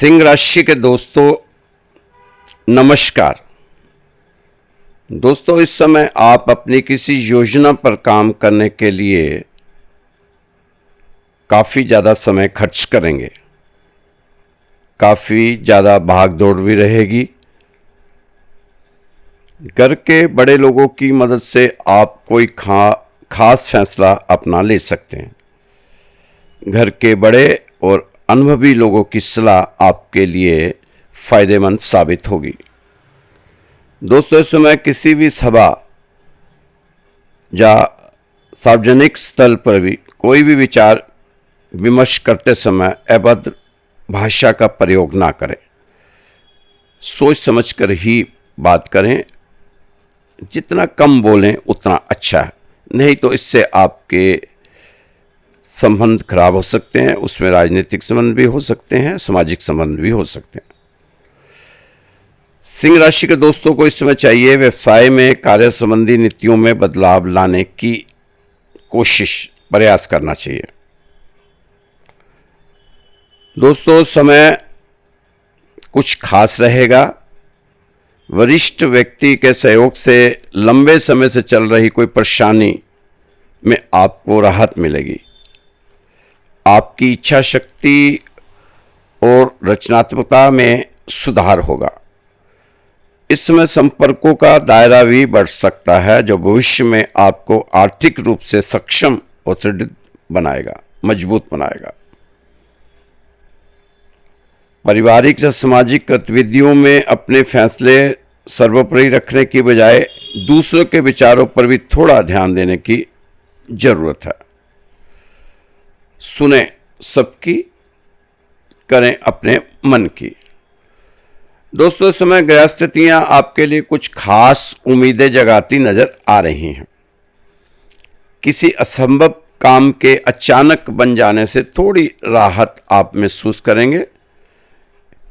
सिंह राशि के दोस्तों नमस्कार। दोस्तों, इस समय आप अपनी किसी योजना पर काम करने के लिए काफ़ी ज़्यादा समय खर्च करेंगे, काफ़ी ज़्यादा भाग दौड़ भी रहेगी। घर के बड़े लोगों की मदद से आप कोई खास फैसला अपना ले सकते हैं। घर के बड़े और अनुभवी लोगों की सलाह आपके लिए फायदेमंद साबित होगी। दोस्तों, इस समय किसी भी सभा या सार्वजनिक स्थल पर भी कोई भी विचार विमर्श करते समय अभद्र भाषा का प्रयोग ना करें। सोच समझकर ही बात करें। जितना कम बोलें उतना अच्छा है, नहीं तो इससे आपके संबंध खराब हो सकते हैं। उसमें राजनीतिक संबंध भी हो सकते हैं, सामाजिक संबंध भी हो सकते हैं। सिंह राशि के दोस्तों को इस समय चाहिए व्यवसाय में कार्य संबंधी नीतियों में बदलाव लाने की प्रयास करना चाहिए। दोस्तों, समय कुछ खास रहेगा। वरिष्ठ व्यक्ति के सहयोग से लंबे समय से चल रही कोई परेशानी में आपको राहत मिलेगी। आपकी इच्छा शक्ति और रचनात्मकता में सुधार होगा। इस समय संपर्कों का दायरा भी बढ़ सकता है, जो भविष्य में आपको आर्थिक रूप से सक्षम और सुदृढ़ बनाएगा, मजबूत बनाएगा। पारिवारिक या सामाजिक गतिविधियों में अपने फैसले सर्वोपरि रखने की बजाय दूसरों के विचारों पर भी थोड़ा ध्यान देने की जरूरत है। सुने सबकी, करें अपने मन की। दोस्तों, इस समय ग्रह स्थितियां आपके लिए कुछ खास उम्मीदें जगाती नजर आ रही हैं। किसी असंभव काम के अचानक बन जाने से थोड़ी राहत आप महसूस करेंगे।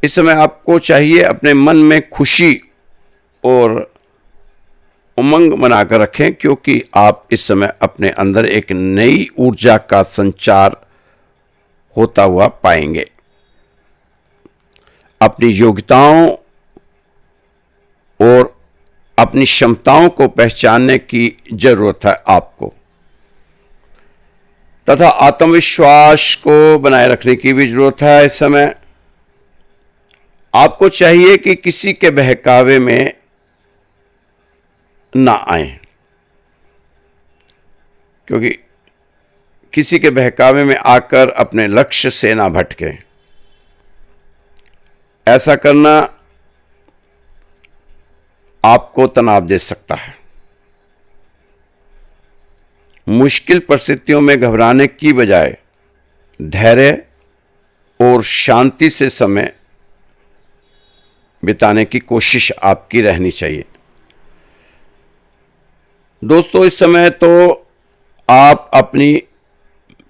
इस समय आपको चाहिए अपने मन में खुशी और उमंग बनाकर रखें, क्योंकि आप इस समय अपने अंदर एक नई ऊर्जा का संचार होता हुआ पाएंगे। अपनी योग्यताओं और अपनी क्षमताओं को पहचानने की जरूरत है आपको, तथा आत्मविश्वास को बनाए रखने की भी जरूरत है। इस समय आपको चाहिए कि किसी के बहकावे में ना आए, क्योंकि किसी के बहकावे में आकर अपने लक्ष्य से ना भटके। ऐसा करना आपको तनाव दे सकता है। मुश्किल परिस्थितियों में घबराने की बजाय धैर्य और शांति से समय बिताने की कोशिश आपकी रहनी चाहिए। दोस्तों, इस समय तो आप अपनी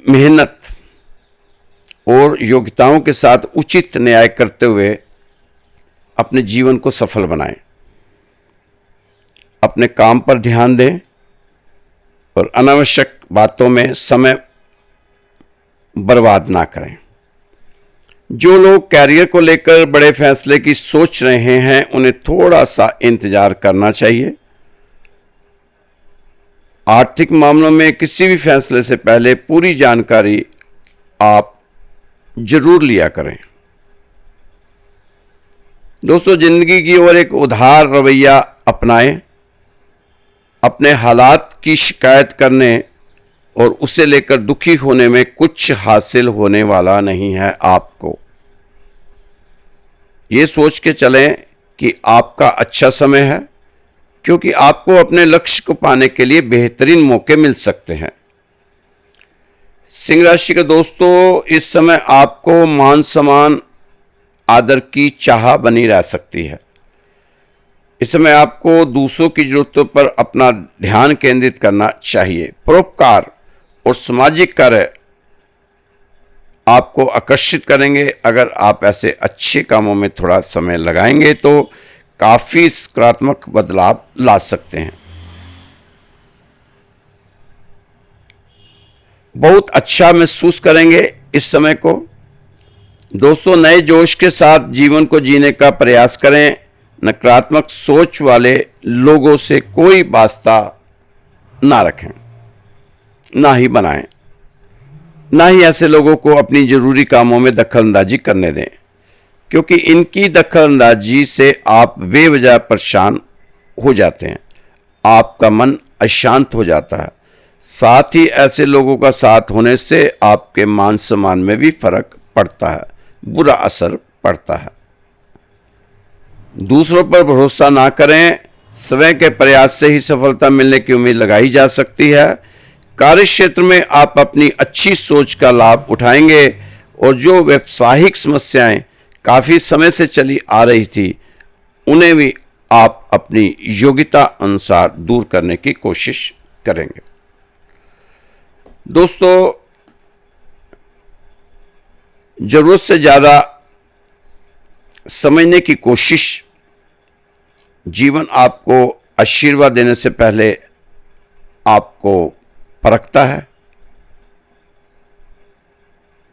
मेहनत और योग्यताओं के साथ उचित न्याय करते हुए अपने जीवन को सफल बनाएं। अपने काम पर ध्यान दें और अनावश्यक बातों में समय बर्बाद ना करें। जो लोग कैरियर को लेकर बड़े फैसले की सोच रहे हैं, उन्हें थोड़ा सा इंतजार करना चाहिए। आर्थिक मामलों में किसी भी फैसले से पहले पूरी जानकारी आप जरूर लिया करें। दोस्तों, जिंदगी की ओर एक उदार रवैया अपनाएं। अपने हालात की शिकायत करने और उसे लेकर दुखी होने में कुछ हासिल होने वाला नहीं है। आपको ये सोच के चलें कि आपका अच्छा समय है, क्योंकि आपको अपने लक्ष्य को पाने के लिए बेहतरीन मौके मिल सकते हैं। सिंह राशि के दोस्तों, इस समय आपको मान सम्मान आदर की चाह बनी रह सकती है। इस समय आपको दूसरों की जरूरतों पर अपना ध्यान केंद्रित करना चाहिए। परोपकार और सामाजिक कार्य आपको आकर्षित करेंगे। अगर आप ऐसे अच्छे कामों में थोड़ा समय लगाएंगे तो काफी सकारात्मक बदलाव ला सकते हैं। बहुत अच्छा महसूस करेंगे इस समय को। दोस्तों, नए जोश के साथ जीवन को जीने का प्रयास करें। नकारात्मक सोच वाले लोगों से कोई वास्ता ना रखें, ना ही बनाएं, ना ही ऐसे लोगों को अपनी जरूरी कामों में दखलंदाजी करने दें, क्योंकि इनकी दखलंदाजी से आप बेवजह परेशान हो जाते हैं, आपका मन अशांत हो जाता है। साथ ही ऐसे लोगों का साथ होने से आपके मान सम्मान में भी फर्क पड़ता है, बुरा असर पड़ता है। दूसरों पर भरोसा ना करें। स्वयं के प्रयास से ही सफलता मिलने की उम्मीद लगाई जा सकती है। कार्य क्षेत्र में आप अपनी अच्छी सोच का लाभ उठाएंगे और जो व्यावसायिक समस्याएं काफी समय से चली आ रही थी, उन्हें भी आप अपनी योग्यता अनुसार दूर करने की कोशिश करेंगे। दोस्तों, जरूरत से ज्यादा समझने की कोशिश जीवन आपको आशीर्वाद देने से पहले आपको परखता है।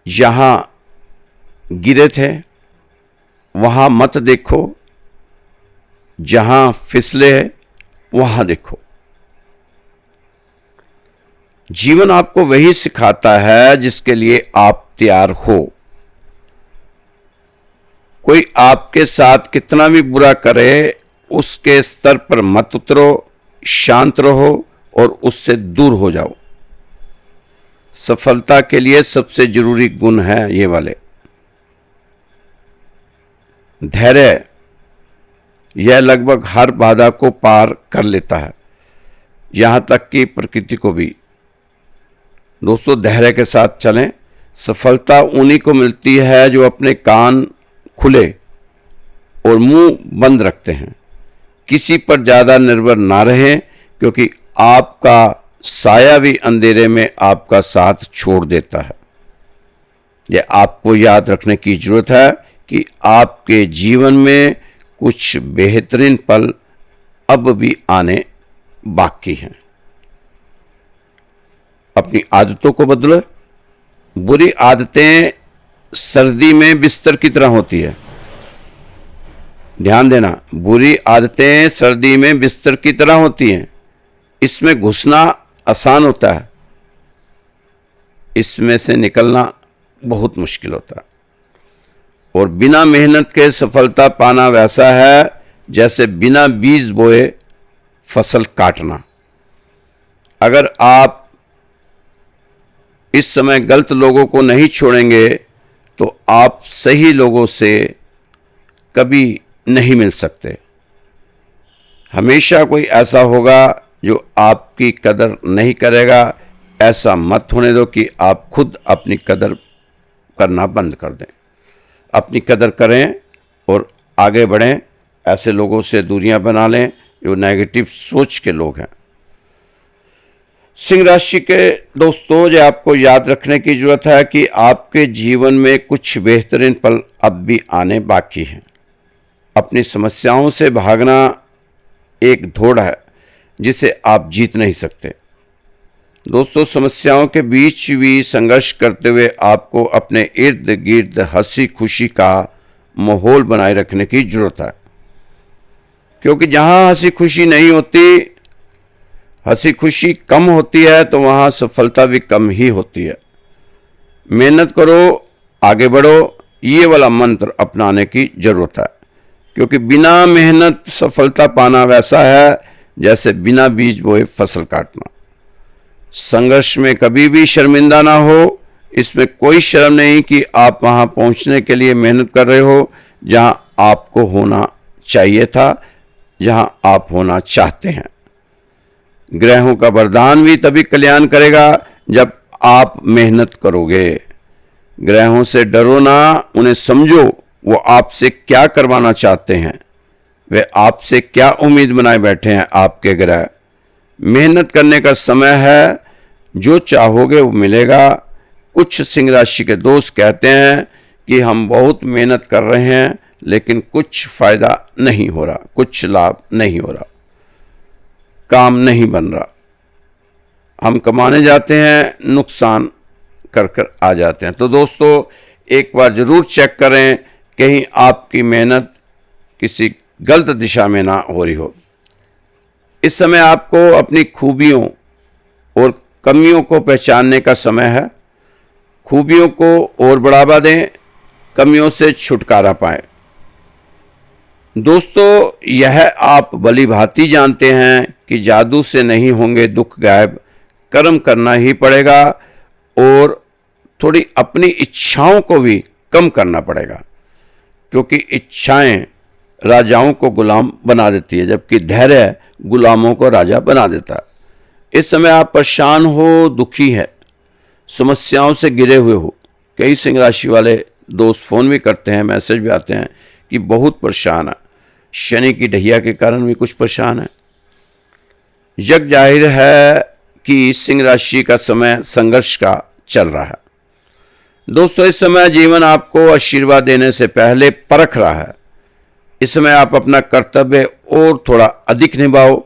यहां गिरे थे वहां मत देखो, जहां फिसले है वहां देखो। जीवन आपको वही सिखाता है जिसके लिए आप तैयार हो। कोई आपके साथ कितना भी बुरा करे, उसके स्तर पर मत उतरो, शांत रहो और उससे दूर हो जाओ। सफलता के लिए सबसे जरूरी गुण है ये वाले। धैर्य, यह लगभग हर बाधा को पार कर लेता है, यहां तक कि प्रकृति को भी। दोस्तों, धैर्य के साथ चलें। सफलता उन्हीं को मिलती है जो अपने कान खुले और मुंह बंद रखते हैं। किसी पर ज्यादा निर्भर ना रहें, क्योंकि आपका साया भी अंधेरे में आपका साथ छोड़ देता है। यह आपको याद रखने की जरूरत है कि आपके जीवन में कुछ बेहतरीन पल अब भी आने बाकी हैं। अपनी आदतों को बदलो। बुरी आदतें सर्दी में बिस्तर की तरह होती है। ध्यान देना, बुरी आदतें सर्दी में बिस्तर की तरह होती हैं। इसमें घुसना आसान होता है, इसमें से निकलना बहुत मुश्किल होता है। और बिना मेहनत के सफलता पाना वैसा है जैसे बिना बीज बोए फसल काटना। अगर आप इस समय गलत लोगों को नहीं छोड़ेंगे तो आप सही लोगों से कभी नहीं मिल सकते। हमेशा कोई ऐसा होगा जो आपकी कदर नहीं करेगा। ऐसा मत होने दो कि आप खुद अपनी कदर करना बंद कर दें। अपनी कदर करें और आगे बढ़ें। ऐसे लोगों से दूरियां बना लें जो नेगेटिव सोच के लोग हैं। सिंह राशि के दोस्तों, जो आपको याद रखने की जरूरत है कि आपके जीवन में कुछ बेहतरीन पल अब भी आने बाकी हैं। अपनी समस्याओं से भागना एक दौड़ है जिसे आप जीत नहीं सकते। दोस्तों, समस्याओं के बीच भी संघर्ष करते हुए आपको अपने इर्द गिर्द हंसी खुशी का माहौल बनाए रखने की जरूरत है, क्योंकि जहां हंसी खुशी नहीं होती, हंसी खुशी कम होती है, तो वहां सफलता भी कम ही होती है। मेहनत करो, आगे बढ़ो, ये वाला मंत्र अपनाने की जरूरत है, क्योंकि बिना मेहनत सफलता पाना वैसा है जैसे बिना बीज बोए फसल काटना। संघर्ष में कभी भी शर्मिंदा ना हो। इसमें कोई शर्म नहीं कि आप वहां पहुंचने के लिए मेहनत कर रहे हो जहां आपको होना चाहिए था, जहां आप होना चाहते हैं। ग्रहों का वरदान भी तभी कल्याण करेगा जब आप मेहनत करोगे। ग्रहों से डरो ना, उन्हें समझो वो आपसे क्या करवाना चाहते हैं, वे आपसे क्या उम्मीद बनाए बैठे हैं आपके ग्रह। मेहनत करने का समय है, जो चाहोगे वो मिलेगा। कुछ सिंह राशि के दोस्त कहते हैं कि हम बहुत मेहनत कर रहे हैं लेकिन कुछ फायदा नहीं हो रहा, कुछ लाभ नहीं हो रहा, काम नहीं बन रहा। हम कमाने जाते हैं, नुकसान कर कर आ जाते हैं। तो दोस्तों, एक बार ज़रूर चेक करें कहीं आपकी मेहनत किसी गलत दिशा में ना हो रही हो। इस समय आपको अपनी खूबियों और कमियों को पहचानने का समय है। खूबियों को और बढ़ावा दें, कमियों से छुटकारा पाएं। दोस्तों, यह आप भली भांति जानते हैं कि जादू से नहीं होंगे दुख गायब, कर्म करना ही पड़ेगा और थोड़ी अपनी इच्छाओं को भी कम करना पड़ेगा, क्योंकि इच्छाएं राजाओं को गुलाम बना देती है, जबकि धैर्य गुलामों को राजा बना देता है। इस समय आप परेशान हो, दुखी है, समस्याओं से घिरे हुए हो। कई सिंह राशि वाले दोस्त फोन भी करते हैं, मैसेज भी आते हैं कि बहुत परेशान है, शनि की ढैया के कारण भी कुछ परेशान है। जग जाहिर है कि सिंह राशि का समय संघर्ष का चल रहा है। दोस्तों, इस समय जीवन आपको आशीर्वाद देने से पहले परख रहा है। इस समय आप अपना कर्तव्य और थोड़ा अधिक निभाओ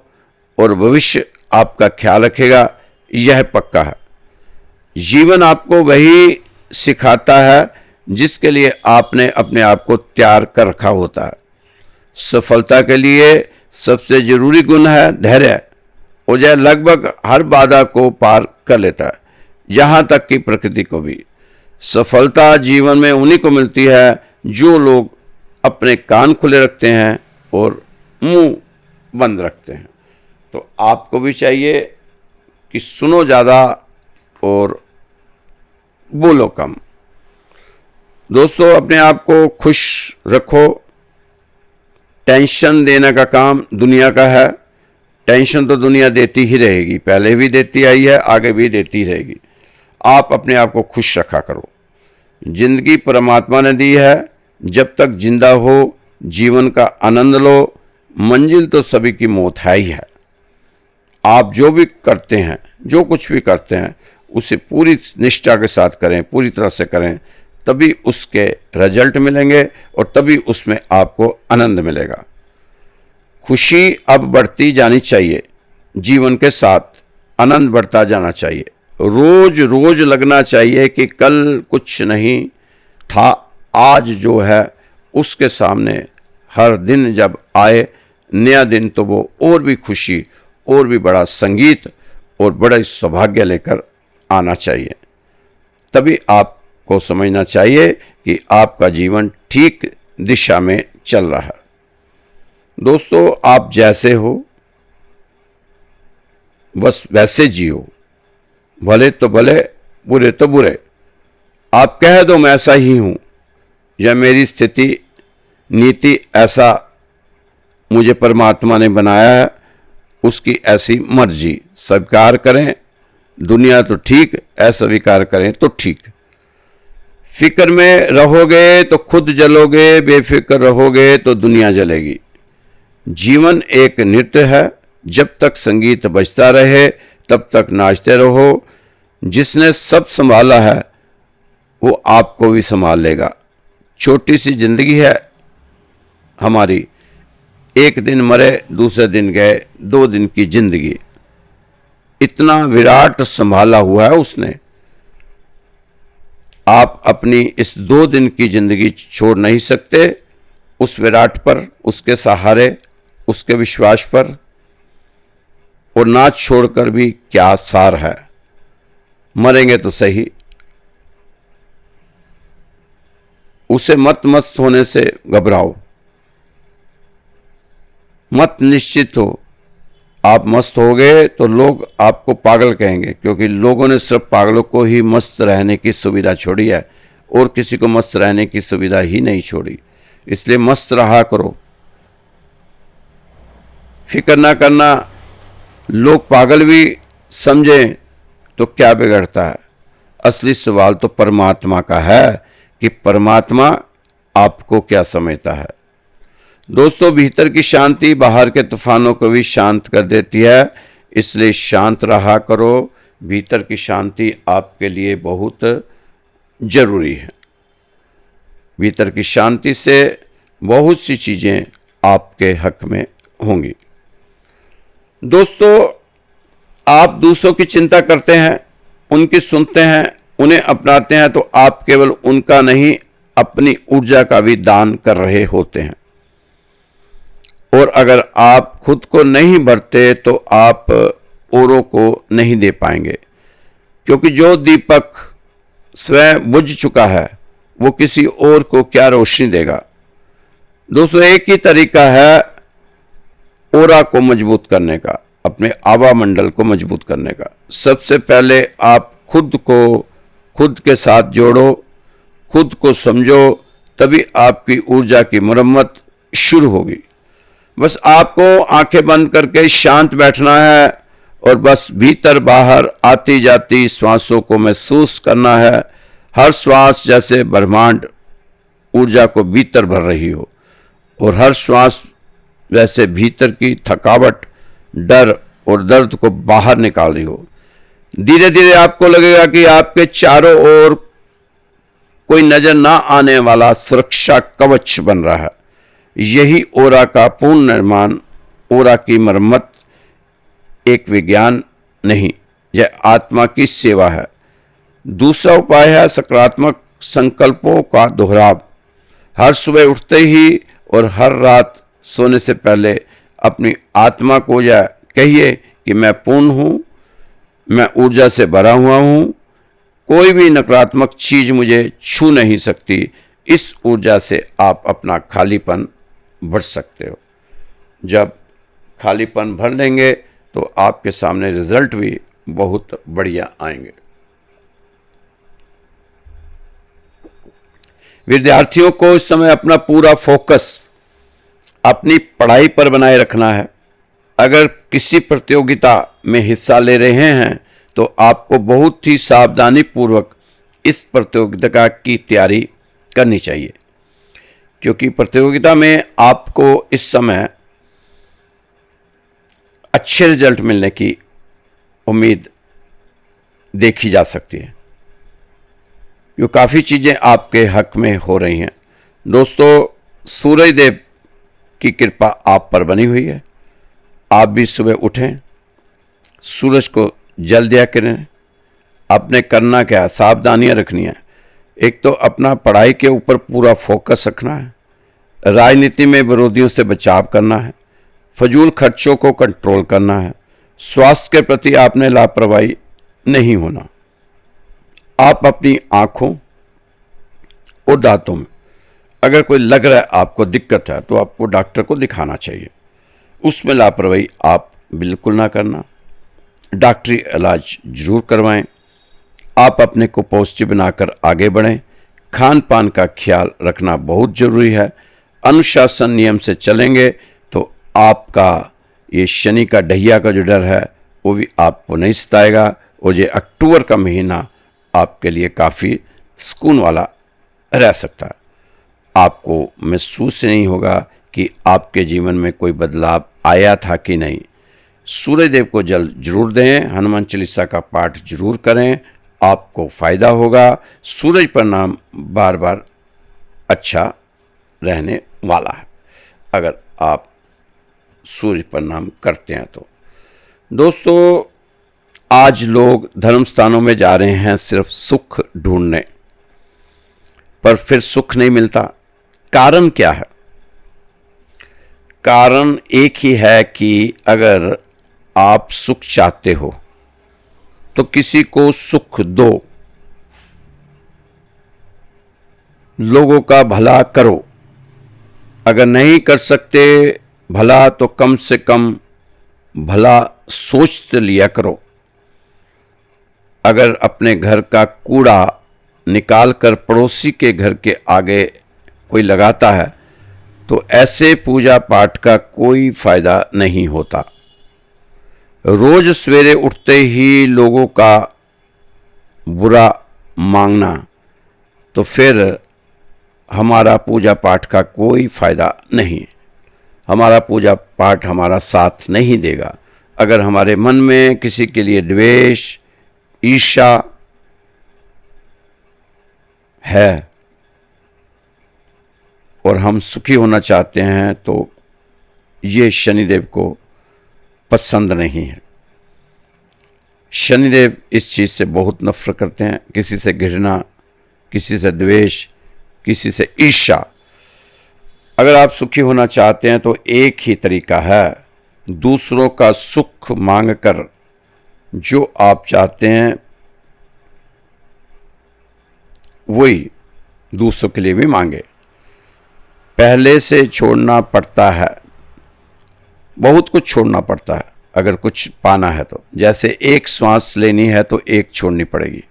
और भविष्य आपका ख्याल रखेगा, यह पक्का है। जीवन आपको वही सिखाता है जिसके लिए आपने अपने आप को तैयार कर रखा होता है। सफलता के लिए सबसे जरूरी गुण है धैर्य, और यह लगभग हर बाधा को पार कर लेता है, यहाँ तक कि प्रकृति को भी। सफलता जीवन में उन्हीं को मिलती है जो लोग अपने कान खुले रखते हैं और मुंह बंद रखते हैं। तो आपको भी चाहिए कि सुनो ज़्यादा और बोलो कम। दोस्तों, अपने आप को खुश रखो। टेंशन देने का काम दुनिया का है। टेंशन तो दुनिया देती ही रहेगी, पहले भी देती आई है, आगे भी देती रहेगी। आप अपने आप को खुश रखा करो। जिंदगी परमात्मा ने दी है, जब तक जिंदा हो जीवन का आनंद लो। मंजिल तो सभी की मौत है ही है। आप जो भी करते हैं, जो कुछ भी करते हैं, उसे पूरी निष्ठा के साथ करें, पूरी तरह से करें, तभी उसके रिजल्ट मिलेंगे और तभी उसमें आपको आनंद मिलेगा। खुशी अब बढ़ती जानी चाहिए, जीवन के साथ आनंद बढ़ता जाना चाहिए। रोज रोज लगना चाहिए कि कल कुछ नहीं था, आज जो है उसके सामने हर दिन जब आए नया दिन, तो वो और भी खुशी, और भी बड़ा संगीत और बड़ा सौभाग्य लेकर आना चाहिए। तभी आपको समझना चाहिए कि आपका जीवन ठीक दिशा में चल रहा है। दोस्तों, आप जैसे हो बस वैसे जियो, भले तो भले, बुरे तो बुरे। आप कह दो मैं ऐसा ही हूं, यह मेरी स्थिति नीति, ऐसा मुझे परमात्मा ने बनाया है, उसकी ऐसी मर्जी। स्वीकार करें दुनिया तो ठीक, अस्वीकार करें तो ठीक। फिक्र में रहोगे तो खुद जलोगे, बेफिक्र रहोगे तो दुनिया जलेगी। जीवन एक नृत्य है, जब तक संगीत बजता रहे तब तक नाचते रहो। जिसने सब संभाला है वो आपको भी संभाल लेगा। छोटी सी जिंदगी है हमारी, एक दिन मरे दूसरे दिन गए, 2 दिन की जिंदगी। इतना विराट संभाला हुआ है उसने। आप अपनी इस 2 दिन की जिंदगी छोड़ नहीं सकते उस विराट पर, उसके सहारे, उसके विश्वास पर। और ना छोड़कर भी क्या सार है, मरेंगे तो सही। उसे मस्त होने से घबराओ मत, निश्चित हो। आप मस्त हो गए तो लोग आपको पागल कहेंगे, क्योंकि लोगों ने सिर्फ पागलों को ही मस्त रहने की सुविधा छोड़ी है और किसी को मस्त रहने की सुविधा ही नहीं छोड़ी। इसलिए मस्त रहा करो, फिक्र ना करना। लोग पागल भी समझें तो क्या बिगड़ता है। असली सवाल तो परमात्मा का है कि परमात्मा आपको क्या समझता है। दोस्तों, भीतर की शांति बाहर के तूफानों को भी शांत कर देती है, इसलिए शांत रहा करो। भीतर की शांति आपके लिए बहुत जरूरी है। भीतर की शांति से बहुत सी चीजें आपके हक में होंगी। दोस्तों, आप दूसरों की चिंता करते हैं, उनकी सुनते हैं, उन्हें अपनाते हैं तो आप केवल उनका नहीं अपनी ऊर्जा का भी दान कर रहे होते हैं। और अगर आप खुद को नहीं भरते तो आप औरों को नहीं दे पाएंगे, क्योंकि जो दीपक स्वयं बुझ चुका है वो किसी और को क्या रोशनी देगा। दोस्तों, एक ही तरीका है ओरा को मजबूत करने का, अपने आभा मंडल को मजबूत करने का। सबसे पहले आप खुद को खुद के साथ जोड़ो, खुद को समझो, तभी आपकी ऊर्जा की मरम्मत शुरू होगी। बस आपको आंखें बंद करके शांत बैठना है और बस भीतर बाहर आती जाती श्वासों को महसूस करना है। हर श्वास जैसे ब्रह्मांड ऊर्जा को भीतर भर रही हो और हर श्वास वैसे भीतर की थकावट, डर और दर्द को बाहर निकाल रही हो। धीरे धीरे आपको लगेगा कि आपके चारों ओर कोई नजर ना आने वाला सुरक्षा कवच बन रहा है। यही ओरा का पूर्ण निर्माण, ओरा की मरम्मत एक विज्ञान नहीं, यह आत्मा की सेवा है। दूसरा उपाय है सकारात्मक संकल्पों का दोहराव। हर सुबह उठते ही और हर रात सोने से पहले अपनी आत्मा को यह कहिए कि मैं पूर्ण हूं, मैं ऊर्जा से भरा हुआ हूं, कोई भी नकारात्मक चीज मुझे छू नहीं सकती। इस ऊर्जा से आप अपना खालीपन भर सकते हो। जब खालीपन भर लेंगे तो आपके सामने रिजल्ट भी बहुत बढ़िया आएंगे। विद्यार्थियों को इस समय अपना पूरा फोकस अपनी पढ़ाई पर बनाए रखना है। अगर किसी प्रतियोगिता में हिस्सा ले रहे हैं तो आपको बहुत ही सावधानी पूर्वक इस प्रतियोगिता की तैयारी करनी चाहिए, क्योंकि प्रतियोगिता में आपको इस समय अच्छे रिजल्ट मिलने की उम्मीद देखी जा सकती है, जो काफ़ी चीज़ें आपके हक में हो रही हैं। दोस्तों, सूरज देव की कृपा आप पर बनी हुई है। आप भी सुबह उठें, सूरज को जल दिया करें। आपने करना क्या है, सावधानियां रखनी है। एक तो अपना पढ़ाई के ऊपर पूरा फोकस रखना है, राजनीति में विरोधियों से बचाव करना है, फजूल खर्चों को कंट्रोल करना है, स्वास्थ्य के प्रति आपने लापरवाही नहीं होना। आप अपनी आंखों और दांतों में अगर कोई लग रहा है आपको दिक्कत है तो आपको डॉक्टर को दिखाना चाहिए। उसमें लापरवाही आप बिल्कुल ना करना, डॉक्टरी इलाज जरूर करवाएं। आप अपने को पॉजिटिव बनाकर आगे बढ़ें। खान पान का ख्याल रखना बहुत जरूरी है। अनुशासन नियम से चलेंगे तो आपका ये शनि का डहिया का जो डर है वो भी आपको नहीं सताएगा और ये अक्टूबर का महीना आपके लिए काफ़ी सुकून वाला रह सकता है। आपको महसूस नहीं होगा कि आपके जीवन में कोई बदलाव आया था कि नहीं। सूर्य देव को जल जरूर दें, हनुमान चालीसा का पाठ जरूर करें, आपको फायदा होगा। सूरज प्रणाम बार बार अच्छा रहने वाला है अगर आप सूर्य प्रणाम करते हैं तो। दोस्तों, आज लोग धर्म स्थानों में जा रहे हैं सिर्फ सुख ढूंढने, पर फिर सुख नहीं मिलता। कारण क्या है? कारण एक ही है कि अगर आप सुख चाहते हो तो किसी को सुख दो, लोगों का भला करो। अगर नहीं कर सकते भला तो कम से कम भला सोच तो लिया करो। अगर अपने घर का कूड़ा निकाल कर पड़ोसी के घर के आगे कोई लगाता है तो ऐसे पूजा पाठ का कोई फायदा नहीं होता। रोज सवेरे उठते ही लोगों का बुरा मांगना तो फिर हमारा पूजा पाठ का कोई फायदा नहीं। हमारा पूजा पाठ हमारा साथ नहीं देगा। अगर हमारे मन में किसी के लिए द्वेष, ईर्ष्या है और हम सुखी होना चाहते हैं तो ये शनिदेव को पसंद नहीं है। शनिदेव इस चीज़ से बहुत नफरत करते हैं, किसी से घृणा, किसी से द्वेष, किसी से ईर्ष्या। अगर आप सुखी होना चाहते हैं तो एक ही तरीका है, दूसरों का सुख मांगकर जो आप चाहते हैं वही दूसरों के लिए भी मांगे। पहले से छोड़ना पड़ता है, बहुत कुछ छोड़ना पड़ता है अगर कुछ पाना है तो। जैसे एक सांस लेनी है तो एक छोड़नी पड़ेगी।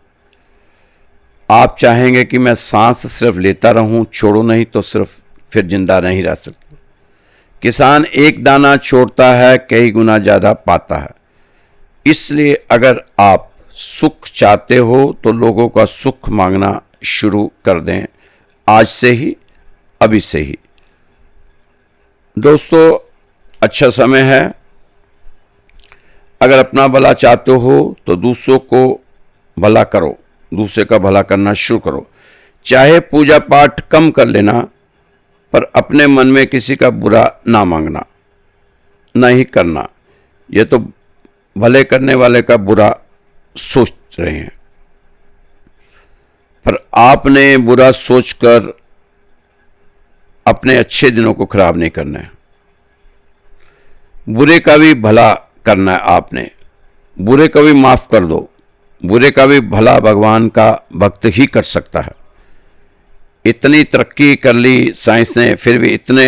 आप चाहेंगे कि मैं सांस सिर्फ लेता रहूं, छोड़ो नहीं, तो सिर्फ फिर जिंदा नहीं रह सकते। किसान एक दाना छोड़ता है, कई गुना ज़्यादा पाता है। इसलिए अगर आप सुख चाहते हो तो लोगों का सुख मांगना शुरू कर दें, आज से ही, अभी से ही। दोस्तों, अच्छा समय है। अगर अपना भला चाहते हो तो दूसरों को भला करो, दूसरे का भला करना शुरू करो। चाहे पूजा पाठ कम कर लेना, पर अपने मन में किसी का बुरा ना मांगना, ना ही करना। ये तो भले करने वाले का बुरा सोच रहे हैं, पर आपने बुरा सोचकर अपने अच्छे दिनों को खराब नहीं करना है। बुरे का भी भला करना है आपने, बुरे का भी माफ कर दो। बुरे का भी भला भगवान का भक्त ही कर सकता है। इतनी तरक्की कर ली साइंस ने, फिर भी इतने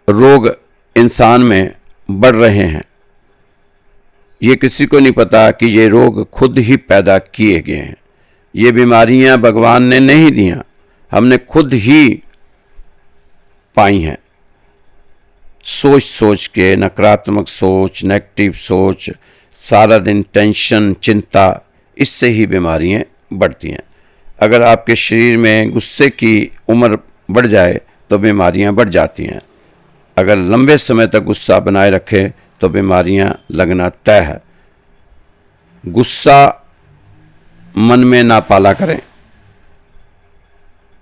रोग इंसान में बढ़ रहे हैं। ये किसी को नहीं पता कि ये रोग खुद ही पैदा किए गए हैं। ये बीमारियां भगवान ने नहीं दिया, हमने खुद ही पाई हैं। सोच सोच के, नकारात्मक सोच, नेगेटिव सोच, सारा दिन टेंशन, चिंता, इससे ही बीमारियां बढ़ती हैं। अगर आपके शरीर में गुस्से की उम्र बढ़ जाए तो बीमारियां बढ़ जाती हैं। अगर लंबे समय तक गुस्सा बनाए रखे तो बीमारियां लगना तय है। गुस्सा मन में ना पाला करें।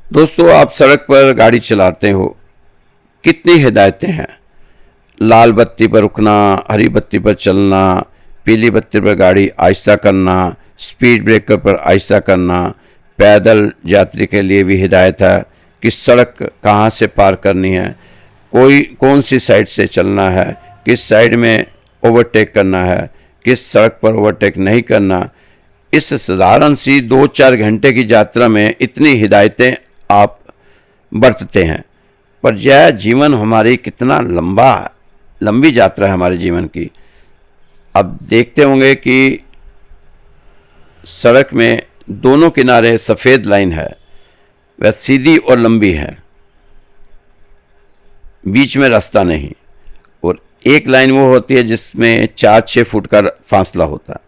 दोस्तों, आप सड़क पर गाड़ी चलाते हो, कितनी हिदायतें हैं। लाल बत्ती पर रुकना, हरी बत्ती पर चलना, पीली बत्ती पर गाड़ी आहिस्ता करना, स्पीड ब्रेकर पर आहिस्ता करना। पैदल यात्री के लिए भी हिदायत है कि सड़क कहाँ से पार करनी है, कौन सी साइड से चलना है, किस साइड में ओवरटेक करना है, किस सड़क पर ओवरटेक नहीं करना। इस साधारण सी 2-4 घंटे की यात्रा में इतनी हिदायतें आप बरतते हैं, पर यह जीवन हमारी कितना लंबी यात्रा है हमारे जीवन की। अब देखते होंगे कि सड़क में दोनों किनारे सफ़ेद लाइन है, वह सीधी और लंबी है, बीच में रास्ता नहीं। और एक लाइन वो होती है जिसमें 4-6 फुट का फासला होता है,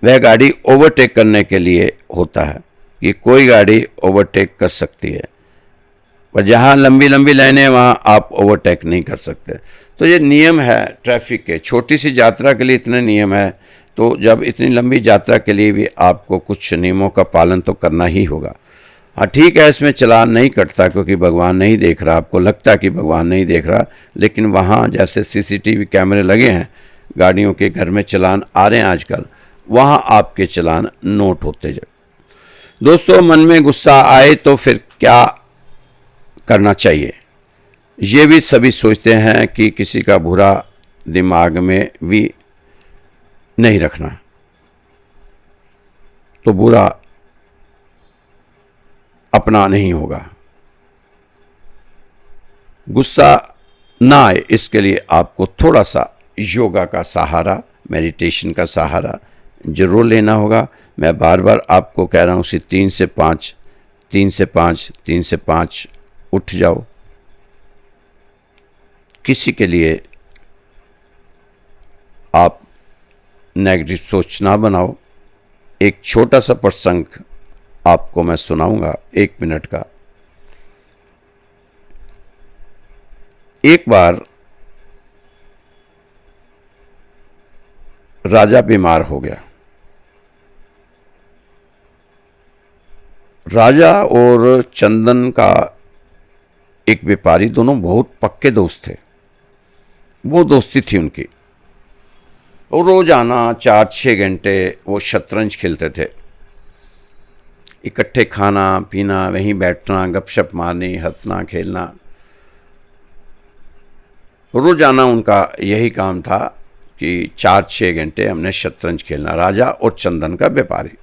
वह गाड़ी ओवरटेक करने के लिए होता है कि कोई गाड़ी ओवरटेक कर सकती है। पर जहाँ लंबी लंबी लाइनें वहाँ आप ओवरटेक नहीं कर सकते। तो ये नियम है ट्रैफिक के। छोटी सी यात्रा के लिए इतने नियम है, तो जब इतनी लंबी यात्रा के लिए भी आपको कुछ नियमों का पालन तो करना ही होगा। हाँ ठीक है, इसमें चालान नहीं कटता क्योंकि भगवान नहीं देख रहा। आपको लगता है कि भगवान नहीं देख रहा, लेकिन वहाँ जैसे सीसीटीवी कैमरे लगे हैं, गाड़ियों के घर में चालान आ रहे हैं आजकल, वहाँ आपके चालान नोट होते जाए। दोस्तों, मन में गुस्सा आए तो फिर क्या करना चाहिए, ये भी सभी सोचते हैं कि किसी का बुरा दिमाग में भी नहीं रखना, तो बुरा अपना नहीं होगा। गुस्सा ना आए इसके लिए आपको थोड़ा सा योगा का सहारा, मेडिटेशन का सहारा जरूर लेना होगा। मैं बार बार आपको कह रहा हूँ कि 3 से 5, 3 से 5, 3 से 5 उठ जाओ। किसी के लिए आप नेगेटिव सोच ना बनाओ। एक छोटा सा प्रसंग आपको मैं सुनाऊंगा, 1 मिनट का। एक बार राजा बीमार हो गया। राजा और चंदन का एक व्यापारी, दोनों बहुत पक्के दोस्त थे। वो दोस्ती थी उनकी, और रोजाना 4-6 घंटे वो शतरंज खेलते थे। इकट्ठे खाना पीना, वहीं बैठना, गपशप मारनी, हंसना खेलना, रोजाना उनका यही काम था कि 4-6 घंटे हमने शतरंज खेलना। राजा और चंदन का व्यापारी।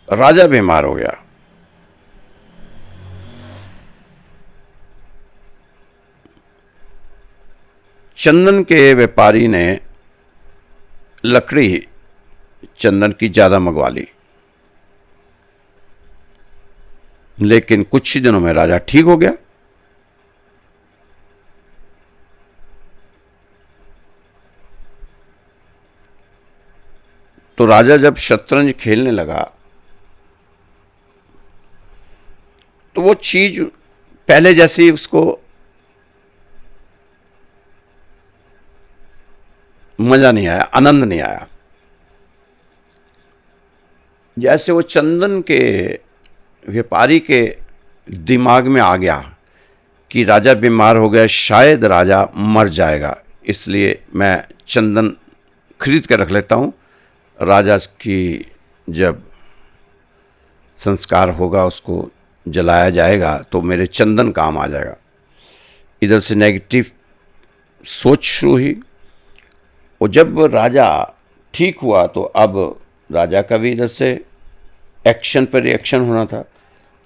राजा बीमार हो गया। चंदन के व्यापारी ने लकड़ी चंदन की ज्यादा मंगवा ली, लेकिन कुछ ही दिनों में राजा ठीक हो गया। तो राजा जब शतरंज खेलने लगा तो वो चीज पहले जैसी उसको मजा नहीं आया, आनंद नहीं आया। जैसे वो चंदन के व्यापारी के दिमाग में आ गया कि राजा बीमार हो गया, शायद राजा मर जाएगा, इसलिए मैं चंदन खरीद के रख लेता हूँ। राजा की जब संस्कार होगा, उसको जलाया जाएगा, तो मेरे चंदन काम आ जाएगा। इधर से नेगेटिव सोच शुरू हुई। और जब राजा ठीक हुआ तो अब राजा का भी इधर से एक्शन पर रिएक्शन होना था।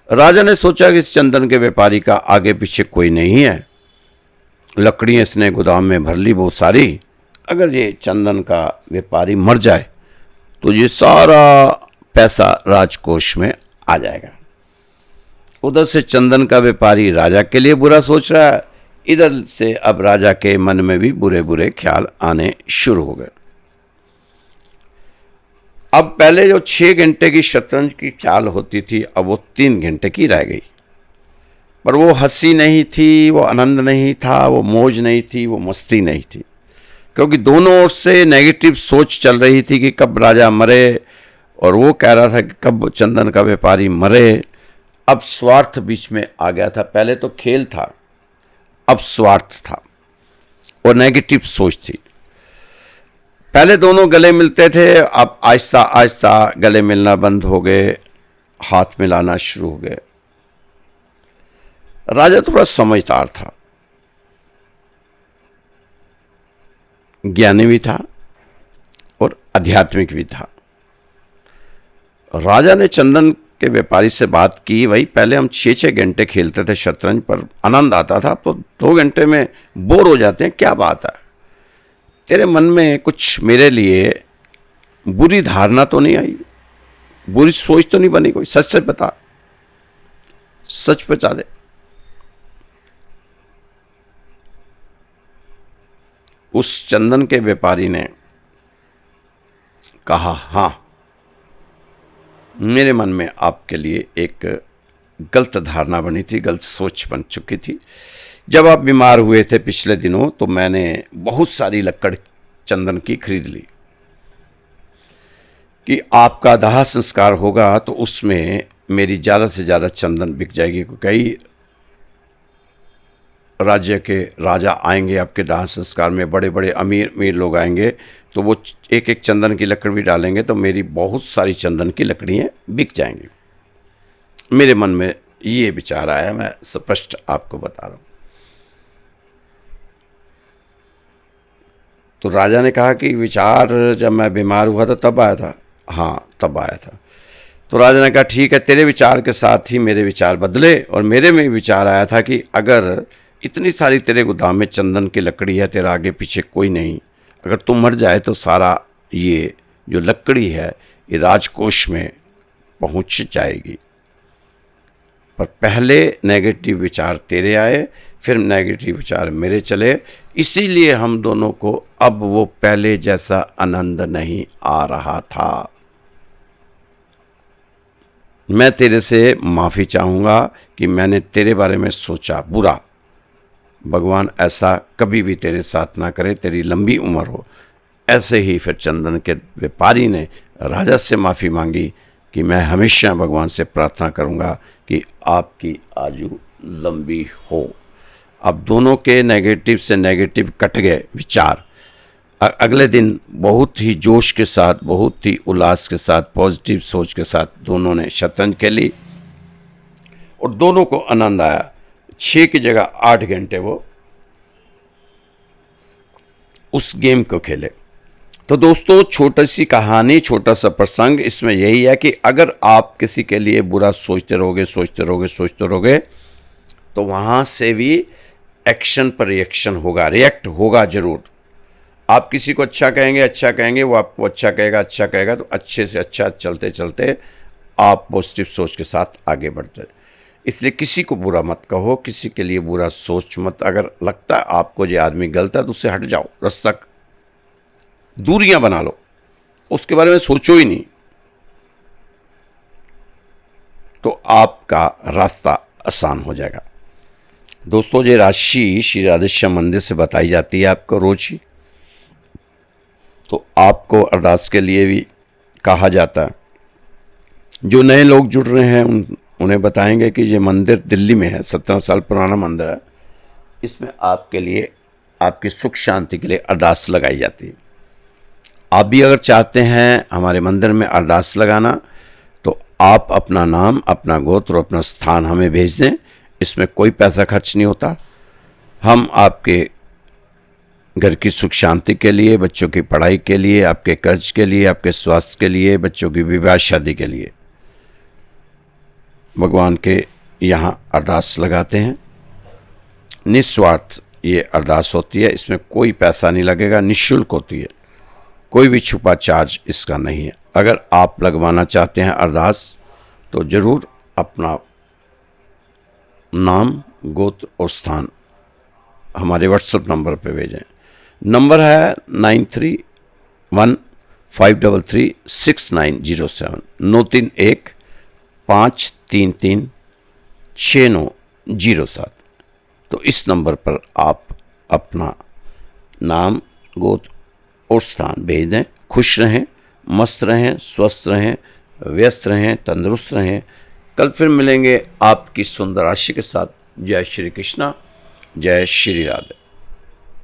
राजा ने सोचा कि इस चंदन के व्यापारी का आगे पीछे कोई नहीं है, लकड़ियाँ इसने गोदाम में भर ली बहुत सारी, अगर ये चंदन का व्यापारी मर जाए तो ये सारा पैसा राजकोष में आ जाएगा। उधर से चंदन का व्यापारी राजा के लिए बुरा सोच रहा है, इधर से अब राजा के मन में भी बुरे बुरे ख्याल आने शुरू हो गए। अब पहले जो 6 घंटे की शतरंज की ख्याल होती थी, अब वो 3 घंटे की रह गई। पर वो हंसी नहीं थी, वो आनंद नहीं था, वो मौज नहीं थी, वो मस्ती नहीं थी, क्योंकि दोनों ओर से नेगेटिव सोच चल रही थी कि कब राजा मरे, और वो कह रहा था कि कब चंदन का व्यापारी मरे। अब स्वार्थ बीच में आ गया था। पहले तो खेल था, अब स्वार्थ था और नेगेटिव सोच थी। पहले दोनों गले मिलते थे, अब आहिस्ता आहिस्ता गले मिलना बंद हो गए, हाथ मिलाना शुरू हो गए। राजा थोड़ा समझदार था, ज्ञानी भी था और आध्यात्मिक भी था। राजा ने चंदन के व्यापारी से बात की, भाई पहले हम 6-6 घंटे खेलते थे शतरंज, पर आनंद आता था, तो 2 घंटे में बोर हो जाते हैं, क्या बात है? तेरे मन में कुछ मेरे लिए बुरी धारणा तो नहीं आई, बुरी सोच तो नहीं बनी कोई? सच सच बता, सच बता दे। उस चंदन के व्यापारी ने कहा, हाँ, मेरे मन में आपके लिए एक गलत धारणा बनी थी, गलत सोच बन चुकी थी। जब आप बीमार हुए थे पिछले दिनों, तो मैंने बहुत सारी लकड़ चंदन की खरीद ली कि आपका दाह संस्कार होगा तो उसमें मेरी ज़्यादा से ज़्यादा चंदन बिक जाएगी। कई राज्य के राजा आएंगे आपके दाह संस्कार में, बड़े बड़े अमीर अमीर लोग आएंगे, तो वो एक एक चंदन की लकड़ी भी डालेंगे, तो मेरी बहुत सारी चंदन की लकड़ियाँ बिक जाएंगी। मेरे मन में ये विचार आया, मैं स्पष्ट आपको बता रहा हूँ। तो राजा ने कहा कि विचार जब मैं बीमार हुआ था तब आया था? हाँ, तब आया था। तो राजा ने कहा, ठीक है, तेरे विचार के साथ ही मेरे विचार बदले, और मेरे में विचार आया था कि अगर इतनी सारी तेरे गोदाम में चंदन की लकड़ी है, तेरा आगे पीछे कोई नहीं, अगर तू मर जाए तो सारा ये जो लकड़ी है ये राजकोष में पहुंच जाएगी। पर पहले नेगेटिव विचार तेरे आए, फिर नेगेटिव विचार मेरे चले, इसीलिए हम दोनों को अब वो पहले जैसा आनंद नहीं आ रहा था। मैं तेरे से माफ़ी चाहूँगा कि मैंने तेरे बारे में सोचा बुरा। भगवान ऐसा कभी भी तेरे साथ ना करे, तेरी लंबी उम्र हो। ऐसे ही फिर चंदन के व्यापारी ने राजा से माफ़ी मांगी कि मैं हमेशा भगवान से प्रार्थना करूँगा कि आपकी आयु लंबी हो। अब दोनों के नेगेटिव से नेगेटिव कट गए विचार। अगले दिन बहुत ही जोश के साथ, बहुत ही उल्लास के साथ, पॉजिटिव सोच के साथ दोनों ने शतरंज खेली और दोनों को आनंद आया। 6 की जगह 8 घंटे वो उस गेम को खेले। तो दोस्तों, छोटी सी कहानी, छोटा सा प्रसंग इसमें यही है कि अगर आप किसी के लिए बुरा सोचते रहोगे तो वहाँ से भी एक्शन पर रिएक्शन होगा, रिएक्ट होगा ज़रूर। आप किसी को अच्छा कहेंगे, वो आपको अच्छा कहेगा, तो अच्छे से अच्छा चलते चलते आप पॉजिटिव सोच के साथ आगे बढ़ते। इसलिए किसी को बुरा मत कहो, किसी के लिए बुरा सोच मत। अगर लगता है आपको ये आदमी गलत है तो उससे हट जाओ, रास्ता दूरियां बना लो, उसके बारे में सोचो ही नहीं, तो आपका रास्ता आसान हो जाएगा। दोस्तों, ये राशि श्री राधेश्याम मंदिर से बताई जाती है आपको रोज ही। तो आपको अरदास के लिए भी कहा जाता है। जो नए लोग जुड़ रहे हैं उन्हें बताएंगे कि ये मंदिर दिल्ली में है, 17 साल पुराना मंदिर है। इसमें आपके लिए, आपकी सुख शांति के लिए अरदास लगाई जाती है। आप भी अगर चाहते हैं हमारे मंदिर में अरदास लगाना तो आप अपना नाम, अपना गोत्र और अपना स्थान हमें भेज दें। इसमें कोई पैसा खर्च नहीं होता। हम आपके घर की सुख शांति के लिए, बच्चों की पढ़ाई के लिए, आपके कर्ज के लिए, आपके स्वास्थ्य के लिए, बच्चों की विवाह शादी के लिए भगवान के यहाँ अरदास लगाते हैं। निस्वार्थ ये अरदास होती है, इसमें कोई पैसा नहीं लगेगा, निःशुल्क होती है, कोई भी छुपा चार्ज इसका नहीं है। अगर आप लगवाना चाहते हैं अरदास तो ज़रूर अपना नाम, गोत्र और स्थान हमारे व्हाट्सएप नंबर पे भेजें। नंबर है 9315336907 9315336907। तो इस नंबर पर आप अपना नाम, गोत्र और स्थान भेज दें। खुश रहें, मस्त रहें, स्वस्थ रहें, व्यस्त रहें, तंदुरुस्त रहें। कल फिर मिलेंगे आपकी सुंदर राशि के साथ। जय श्री कृष्णा, जय श्री राधे।